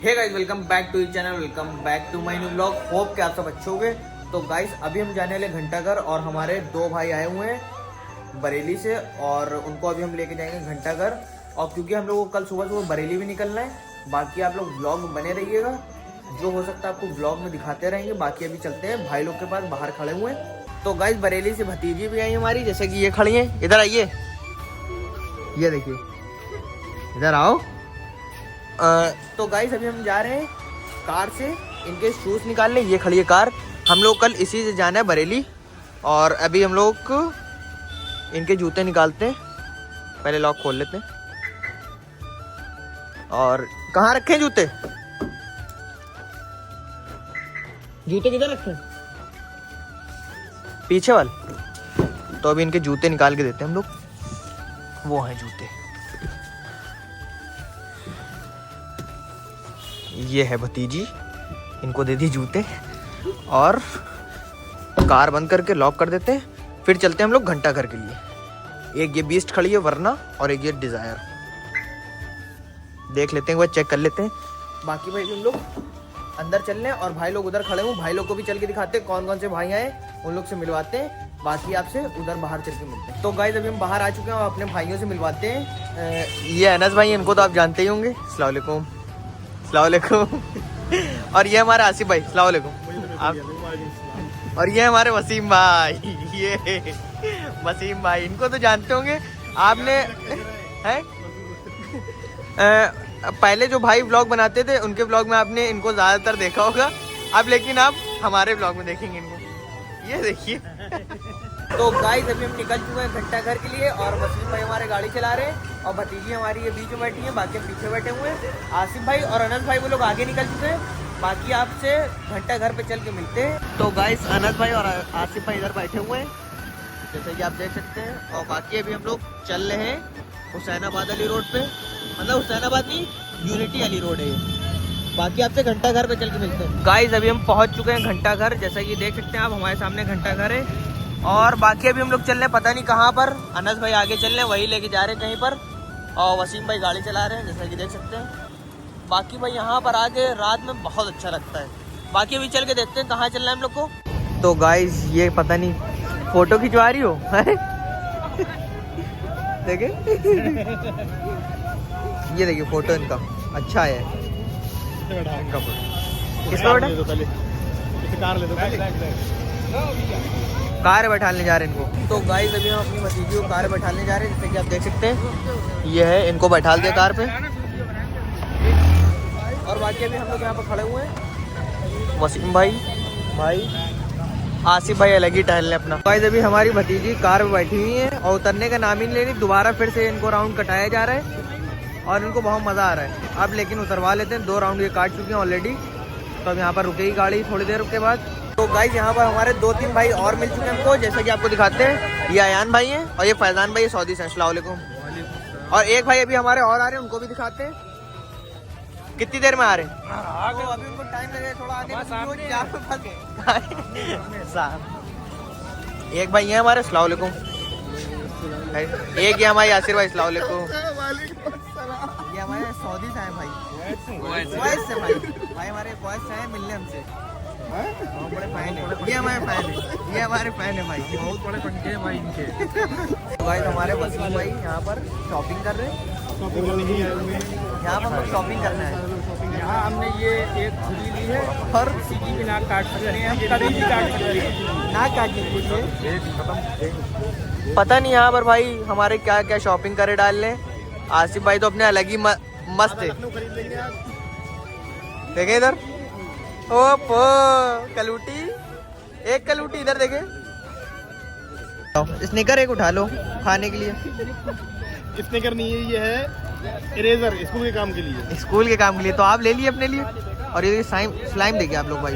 Hey guys, welcome back to your channel, welcome back to my new vlog. Hope कि आप सब अच्छे होंगे। तो गाइस अभी हम जाने वाले घंटाघर और हमारे दो भाई आए हुए हैं बरेली से और उनको अभी हम लेके जाएंगे घंटाघर। और क्योंकि हम लोग को कल सुबह सुबह बरेली भी निकलना है, बाकी आप लोग व्लॉग में बने रहिएगा, जो हो सकता है आपको व्लॉग में दिखाते रहेंगे। बाकी अभी चलते हैं भाई लोग के पास, बाहर खड़े हुए हैं। तो गाइस बरेली से भतीजी भी आई हमारी, जैसे कि ये खड़ी है। इधर आइए, ये देखिए, इधर आओ। तो गाइस अभी हम जा रहे हैं कार से इनके शूज निकालने। ये खड़ी है कार, हम लोग कल इसी से जाना है बरेली। और अभी हम लोग इनके जूते निकालते हैं, पहले लॉक खोल लेते हैं। और कहाँ रखे हैं जूते? जूते किधर रखे हैं? पीछे वाले। तो अभी इनके जूते निकाल के देते हैं हम लोग। वो हैं जूते, ये है भतीजी, इनको दे दी जूते। और कार बंद करके लॉक कर देते हैं, फिर चलते हैं हम लोग घंटाघर के लिए। एक ये बीस्ट खड़ी है वरना, और एक ये डिजायर। देख लेते हैं, वह चेक कर लेते हैं। बाकी भाई हम लोग अंदर चल रहे हैं और भाई लोग उधर खड़े हुए। भाई लोग को भी चल के दिखाते हैं कौन कौन से भाई आए, उन लोग से मिलवाते हैं। बाकी आपसे उधर बाहर चल के मिलते हैं। तो गाइस अभी हम बाहर आ चुके हैं और अपने भाइयों से मिलवाते हैं। ये अनस भाई, इनको तो आप जानते ही होंगे। अस्सलाम वालेकुम। अस्सलाम वालेकुम। और ये हमारे आसिफ भाई, अस्सलाम वालेकुम। आप और ये हमारे वसीम भाई, ये वसीम भाई, इनको तो जानते होंगे आपने, हैं? पहले जो भाई व्लॉग बनाते थे उनके व्लॉग में आपने इनको ज़्यादातर देखा होगा। अब लेकिन आप हमारे व्लॉग में देखेंगे इनको। ये देखिए। तो गाइस अभी हम निकल चुके हैं घंटाघर के लिए और वसीम भाई हमारे गाड़ी चला रहे हैं और भतीजी हमारी ये बीच में बैठी है, बाकी हम पीछे बैठे हुए हैं। आसिफ भाई और अनस भाई वो लोग आगे निकल चुके हैं। बाकी आपसे घंटाघर पे चल के मिलते हैं। तो गाइस अनस भाई और आसिफ भाई इधर बैठे हुए हैं, जैसे कि आप देख सकते हैं। और बाकी अभी हम लोग चल रहे हैं हुसैनाबाद वाली रोड पे, मतलब हुसैनाबाद की यूनिटी वाली रोड है ये। बाकी आपसे घंटाघर पे चल के मिलते हैं। गाइस अभी हम पहुंच चुके हैं घंटाघर, जैसा कि देख सकते हैं आप, हमारे सामने घंटाघर है। और बाकी अभी हम लोग चल रहे हैं पता नहीं कहाँ पर। अनस भाई आगे चल रहे हैं, वही लेके जा रहे हैं कहीं पर, और वसीम भाई गाड़ी चला रहे हैं, जैसा कि देख सकते हैं। बाकी भाई यहाँ पर आके रात में बहुत अच्छा लगता है। बाकी अभी चल के देखते हैं कहाँ चल रहा है हम लोग को। तो गाइस ये पता नहीं फोटो खिंचवा रही हो देखे ये देखिए फोटो इनका अच्छा है। इनका फोटो किस पे कार बैठाने जा रहे हैं इनको। तो गाइस अभी हम अपनी भतीजी को कार बैठाने जा रहे हैं, जैसे कि आप देख सकते हैं। ये है, इनको बैठा दिया कार पे। और बाकी अभी हम लोग यहाँ पर खड़े हुए हैं। वसीम भाई, आसिफ भाई अलग ही टहल ले अपना। गाइस अभी हमारी भतीजी कार में बैठी हुई है और उतरने का नाम ही नहीं ले रही। दोबारा फिर से इनको राउंड कटाया जा रहा है और इनको बहुत मज़ा आ रहा है। अब लेकिन उतरवा लेते हैं, 2 राउंड ये काट चुके हैं ऑलरेडी। तो अब यहाँ पर रुकेगी गाड़ी थोड़ी देर के बाद। तो गाइस यहाँ पर हमारे 2-3 भाई और मिल चुके हैं हमको, जैसे कि आपको दिखाते हैं। ये अयान भाई हैं और ये फैजान भाई, सऊदी से। अस्सलाम वालेकुम। और एक भाई अभी हमारे और आ रहे हैं, उनको भी दिखाते हैं। कितनी देर में आ रहे हैं? तो अभी उनको टाइम लगेगा थोड़ा आने में। एक भाई है हमारे, अस्सलाम वालेकुम। एक ये हमारे यासिर भाई, अस्सलाम वालेकुम। ये हमारे सऊदी से आए भाई, कुवैत से भाई हमारे कुवैत से आए मिलने हमसे। बड़े फैन है ये, हमारे फैन है, ये हमारे फैन है भाई, बहुत बड़े पंखे हैं भाई इनके। तो भाई हमारे वसीम भाई यहाँ पर शॉपिंग कर रहे हैं। यहाँ पर हम शॉपिंग करना है। यहाँ हमने ये एक छुरी ली है और सीधी भी नाक काट सकते हैं, हम कभी भी काट सकते हैं। नाक काटने के लिए पता नहीं यहाँ पर भाई हमारे क्या क्या शॉपिंग करे डाल लें। आसिफ भाई तो अपने अलग ही मस्त है। देखे इधर, ओपो कलूटी, एक कलूटी इधर देखे। स्निकर एक उठा लो खाने के लिए। स्निकर नहीं है, ये है इरेजर, स्कूल के काम के लिए। स्कूल के काम के लिए तो आप ले लिए अपने लिए। और ये स्लाइम देखिए आप लोग भाई,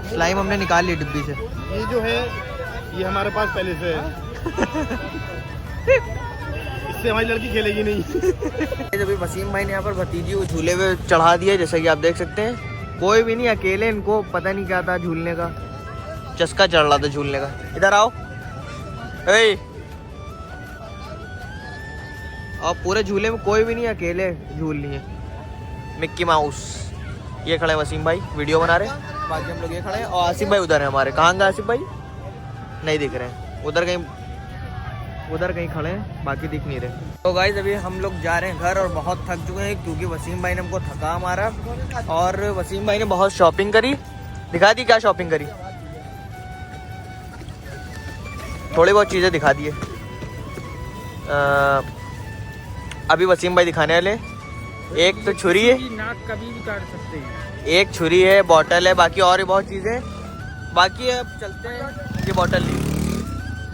स्लाइम हमने निकाल ली डिब्बी से। ये जो है ये हमारे पास पहले से है। इससे हमारी लड़की खेलेगी नहीं। जब वसीम भाई ने यहाँ पर भतीजी को झूले पे चढ़ा दिया, जैसा कि आप देख सकते हैं। कोई भी नहीं, अकेले, इनको पता नहीं क्या था झूलने का, चस्का चढ़ रहा था झूलने का। इधर आओ। और पूरे झूले में कोई भी नहीं, अकेले झूल लिए। Mickey mouse. ये खड़े वसीम भाई वीडियो बना रहे हैं, बाकी हम लोग ये खड़े हैं और आसिफ भाई उधर है हमारे। कहाँ गए आसिफ भाई? नहीं दिख रहे हैं, उधर कहीं खड़े हैं, बाकी दिख नहीं रहे। तो गाइस अभी हम लोग जा रहे हैं घर और बहुत थक चुके हैं क्योंकि वसीम भाई ने हमको थका मारा और वसीम भाई ने बहुत शॉपिंग करी। दिखा दी क्या शॉपिंग करी? थोड़ी बहुत चीज़ें दिखा दिए। अभी वसीम भाई दिखाने वाले, एक तो छुरी है, नाक कभी भी काट सकते हैं, एक छुरी है, बॉटल है, बाकी और भी बहुत चीज़ें। बाकी अब चलते हैं, ये बॉटल ली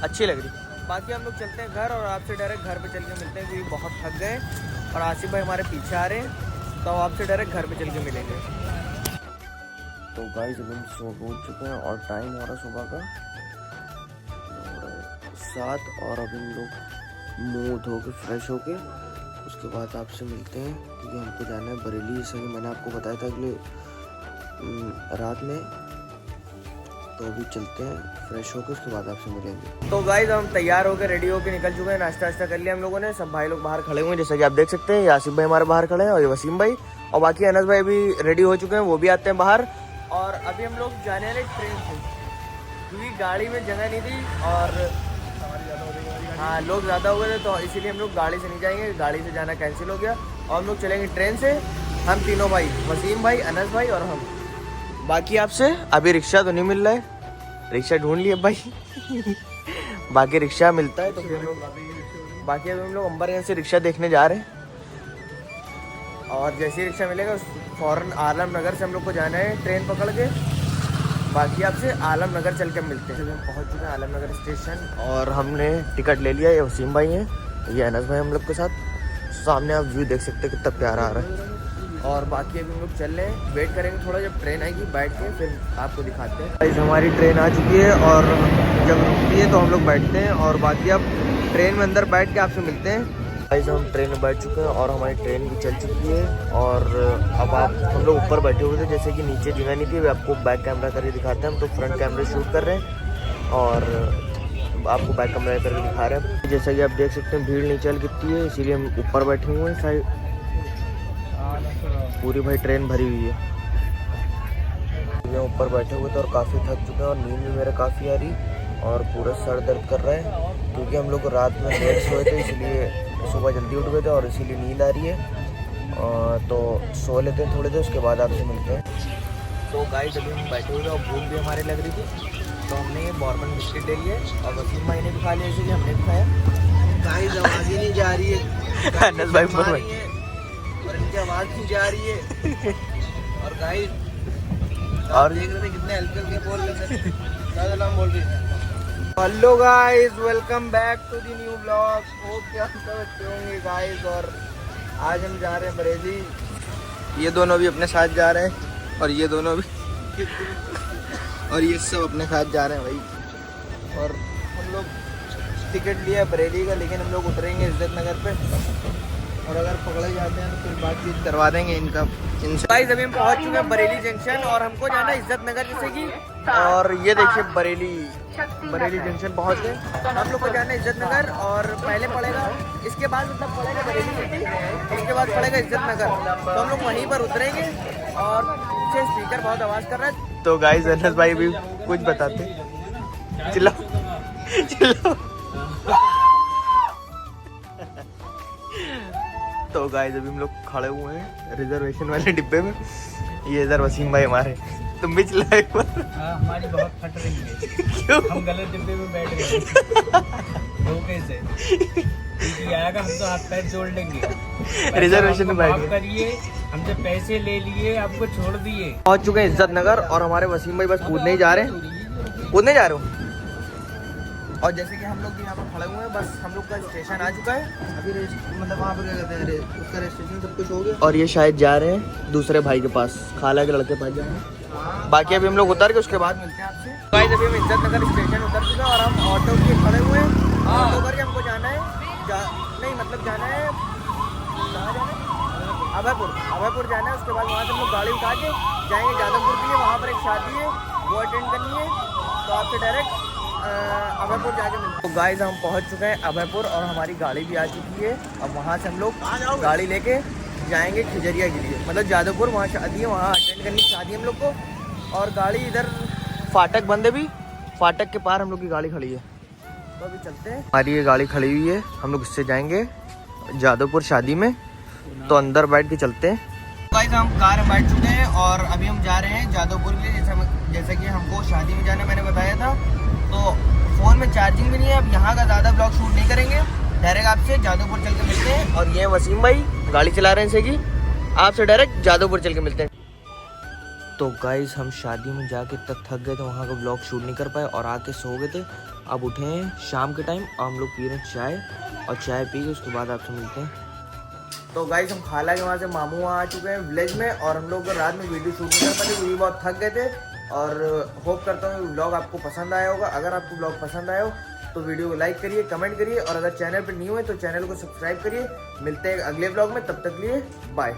अच्छी लग रही। बाकी हम लोग चलते हैं घर और आपसे डायरेक्ट घर पे चल के मिलते हैं क्योंकि बहुत थक गए और आसिफ भाई हमारे पीछे आ रहे हैं, तो आपसे डायरेक्ट घर पे चल के मिलेंगे। तो गाइस अभी हम सो चुके हैं और टाइम हो रहा सुबह का 7 और अभी हम लोग मुँह धो के फ्रेश होके उसके बाद आपसे मिलते हैं क्योंकि हमको जाना है बरेली, जैसा कि मैंने आपको बताया था अगले रात में। तो अभी चलते हैं फ्रेश होकर, उसके बाद आपसे मिलेंगे। तो गाइस हम तैयार होकर रेडी होकर निकल चुके हैं, नाश्ता वास्ता कर लिया हम लोगों ने। सब भाई लोग बाहर खड़े हुए हैं जैसा कि आप देख सकते हैं। आसिफ भाई हमारे बाहर खड़े हैं और ये वसीम भाई और बाकी अनस भाई भी रेडी हो चुके हैं, वो भी आते हैं बाहर। और अभी हम लोग जाने वाले ट्रेन से क्योंकि गाड़ी में जगह नहीं थी और हाँ लोग ज़्यादा हो गए थे, तो इसीलिए हम लोग गाड़ी से नहीं जाएंगे, गाड़ी से जाना कैंसिल हो गया और हम लोग चलेंगे ट्रेन से। हम तीनों भाई, वसीम भाई, अनस भाई और हम। बाकी आपसे अभी रिक्शा तो नहीं मिल रहा है, रिक्शा ढूंढ लिए भाई बाकी रिक्शा मिलता है तो फिर हम लोग, बाकी अभी हम लोग अंबरगंज से रिक्शा देखने जा रहे हैं और जैसे ही रिक्शा मिलेगा फ़ौरन आलम नगर से हम लोग को जाना है ट्रेन पकड़ के। बाकी आपसे आलम नगर चल के मिलते हैं। हम पहुंच चुके हैं आलम नगर स्टेशन और हमने टिकट ले लिया। ये वसीम भाई हैं, ये अनस भाई हम लोग के साथ। सामने आप व्यू देख सकते हैं कितना प्यारा आ रहा है। और बाकी अभी हम लोग चल रहे हैं, वेट करेंगे थोड़ा, जब ट्रेन आएगी बैठ के फिर आपको दिखाते हैं। गाइस हमारी ट्रेन आ चुकी है और जब रुकती है तो हम लोग बैठते हैं और बाकी अब ट्रेन में अंदर बैठ के आपसे मिलते हैं। गाइस हम ट्रेन में बैठ चुके हैं और हमारी ट्रेन भी चल चुकी है और अब हम लोग ऊपर बैठे हुए थे जैसे कि नीचे जगह नहीं थी। अभी आपको बैक कैमरा करके दिखाते हैं, हम तो फ्रंट कैमरे शूट कर रहे हैं और आपको बैक कैमरा करके दिखा रहे हैं। जैसा कि आप देख सकते हैं भीड़ नहीं चल कितनी है, इसीलिए हम ऊपर बैठे हुए हैं। साइड पूरी भाई ट्रेन भरी हुई है। ऊपर बैठे हुए थे और काफ़ी थक चुके हैं और नींद भी मेरे काफ़ी आ रही और पूरा सर दर्द कर रहा है क्योंकि हम लोग रात में लेट सोए थे, इसलिए सुबह जल्दी उठ गए थे और इसीलिए नींद आ रही है। तो सो लेते हैं थोड़े देर, उसके बाद आपसे मिलते हैं। तो गाइस अभी हम बैठे हुए थे और भूख भी हमारी लग रही थी, तो हमने ये बॉर्बन बिस्किट ले लिए और वसीम भाई ने भी खा लिया, इसीलिए हमने भी खाया। गाइस आवाज़ ही नहीं जा रही है अनस भाई और इनकी आवाज़ नहीं जा रही है और गाइस और देख रहे थे कितने हल्के हल्के बोल रहे थे, ज़्यादा बोल रही है। Hello guys, welcome back to the new blog. Hope कि आप सब अच्छे होंगे गाइस। और आज हम जा रहे हैं बरेली। ये दोनों भी अपने साथ जा रहे हैं और ये दोनों भी और ये सब अपने साथ जा रहे हैं भाई। और हम लोग टिकट लिया बरेली का, लेकिन हम लोग उतरेंगे इज्जत नगर पे और अगर पकड़े जाते हैं तो फिर बातचीत करवा देंगे इनका इनसे। गाइस अभी हम पहुंच चुके हैं बरेली जंक्शन और हमको जाना है इज्जत नगर जैसे कि, और ये देखिए बरेली जंक्शन पहुंच गए। हम लोग को जाना है इज्जत नगर और पहले पड़ेगा, इसके बाद मतलब पड़ेगा बरेली सिटी, उसके बाद पड़ेगा इज्जत नगर। तो हम लोग वहीं पर उतरेंगे और पीछे स्पीकर बहुत आवाज़ कर रहा है। तो गाइस अनस भाई भी कुछ बताते, चिल्लाओ तो गाइस अभी हम लोग खड़े हुए हैं रिजर्वेशन वाले डिब्बे में। ये इधर वसीम भाई हमारे, तुम भी चिल्लाओ एक बार। हमारी बहुत फट रही है क्यों? हम गलत डिब्बे में बैठ गए धोखे से। आएगा हम तो हाथ पैर जोड़ लेंगे, रिजर्वेशन में बैठ गए। करिए, हमसे पैसे ले लिए, आपको छोड़ दिए। पहुंच चुके हैं इज्जत नगर और हमारे वसीम भाई बस कूदने ही जा रहे हैं। कूदने जा रहे हो? और जैसे कि हम लोग यहाँ पर खड़े हुए हैं, बस हम लोग का स्टेशन आ चुका है। अभी मतलब वहाँ पर क्या कहते हैं, उसका रजिस्ट्रेशन सब कुछ हो गया और ये शायद जा रहे हैं दूसरे भाई के पास, खाला के लड़के पास जा रहे हैं। बाकी अभी हम लोग उतर के उसके बाद मिलते हैं आपसे। गाइस अभी हम इज्जत नगर स्टेशन उतर चुके हैं और हम ऑटो के खड़े हुए हैं। ऑटो करके हमको जाना है नहीं मतलब जाना है, कहाँ जाना है? अभयपुर जाना है। उसके बाद वहाँ से हम लोग गाड़ी उठा के जाएंगे जादवपुर के लिए, वहाँ पर एक शादी है वो अटेंड करनी है, तो आपसे डायरेक्ट अभयपुर जाके मिलते। तो गाइस हम पहुंच चुके हैं अभयपुर और हमारी गाड़ी भी आ चुकी है। अब वहां से हम लोग गाड़ी लेके जाएंगे खिजरिया के लिए, मतलब जादवपुर, वहाँ शादी है, वहाँ अटेंड करनी शादी हम लोग को। और गाड़ी इधर फाटक बंद है भी, फाटक के पार हम लोग की गाड़ी खड़ी है, तो अभी चलते हैं। हमारी ये गाड़ी खड़ी हुई है, हम लोग इससे जाएंगे जादवपुर शादी में, तो अंदर बैठ के चलते हैं। गाइस हम कार में बैठ चुके हैं और अभी हम जा रहे हैं जादवपुर के लिए, जैसे कि हमको शादी में जाना मैंने बताया था। तो फ़ोन में चार्जिंग भी नहीं है, अब यहाँ का ज़्यादा ब्लॉग शूट नहीं करेंगे, डायरेक्ट आपसे जादवपुर चल के मिलते हैं। और ये वसीम भाई गाड़ी चला रहे हैं, जैसे कि आपसे डायरेक्ट जादवपुर चल के मिलते हैं। तो गाइस हम शादी में जाके तक थक गए थे, वहाँ का ब्लॉग शूट नहीं कर पाए और आके सो गए थे। अब उठे हैं शाम के टाइम और हम लोग पी रहे हैं चाय, और चाय पी के उसके बाद आपसे मिलते हैं। तो गाइस हम खाला के वहाँ से मामू वहाँ आ चुके हैं विलेज में, और हम लोग रात में वीडियो शूट नहीं कर पाते क्योंकि बहुत थक गए थे। और होप करता हूँ ब्लॉग आपको पसंद आया होगा। अगर आपको ब्लॉग पसंद आया हो तो वीडियो को लाइक करिए, कमेंट करिए, और अगर चैनल पर न्यू है तो चैनल को सब्सक्राइब करिए। मिलते हैं अगले ब्लॉग में, तब तक लिए बाय।